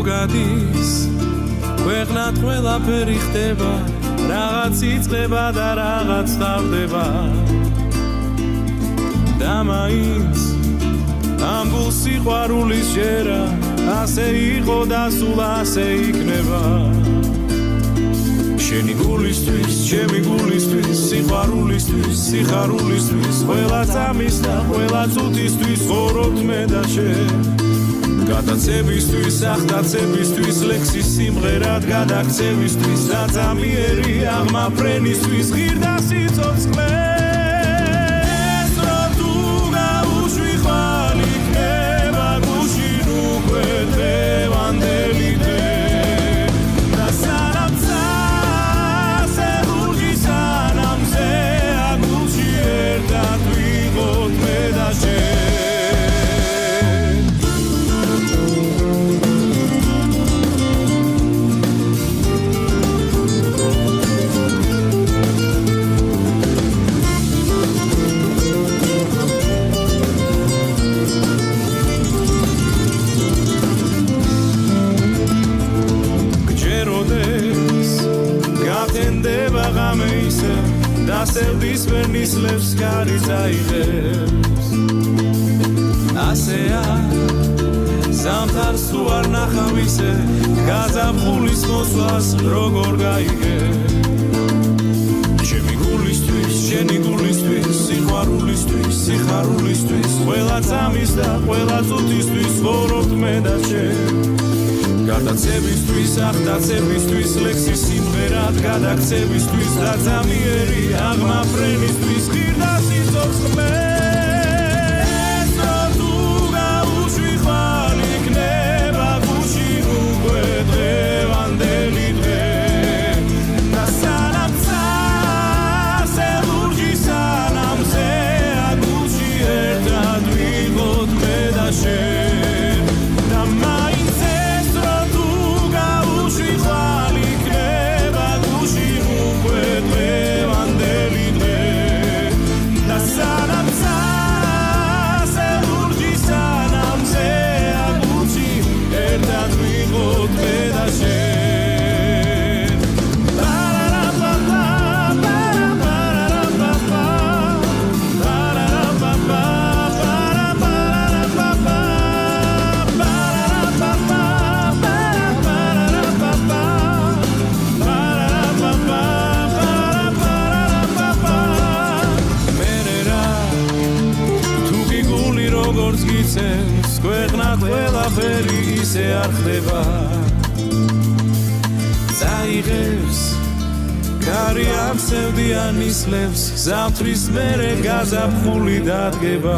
გადის ქვეყნად ყველაფერი ხდება რაღაც იწყება და რაღაც თავდება და მაინც ამ გულ სიყვარულის ჯერა ასე იყო და სულ ასე იქნება შენი გულისთვის, ჩემი გულისთვის, სიყვარულისთვის, სიხარულისთვის, ყველა წამის და ყველა წუთისთვის ხორობთ მე და შენ. გადაცებისთვის, ახდაცებისთვის, ლექსის სიმღერად გადაქცევისთვის, დაწამიერი აღმაფრენისთვის, ღირდა სიცოცხლეს, რომ თუ გაუშვი ხვალ იქნება გუშინ უკვე დღევანდელი დღე. დასევდის ვერნის ლევს კარი წაიღებს ასეა ზამთარს თუ არ ნახავ ისე გაზაფხულის მოსვლას როგორ გაიგე ჩემი გულისთვის, შენი გულისთვის, სიყვარულისთვის, სიხარულისთვის ყველა წამის და ყველა წუთისთვის ხორობთ მე და შენ გადაცებისთვის, ახდაცებისთვის, ლექსის სიმღერად გადაქცევისთვის, დაწამიერი აღმაფრენისთვის, ღირდა სიცოცხლეს, რომ თუ გაუშვი ხვალ იქნება გუშინ უკვე დღევანდელი დღე. და სანამ წასე ლურჯი სანამზე აგუში ერთად ვიყოთ მე და შენ და მაინც ქვეყნად ყველაფერი ისე არ ხდება წაიღებს კარი ამსევდიან ისლებს ზამთრის მერე გაზაფხული დადგება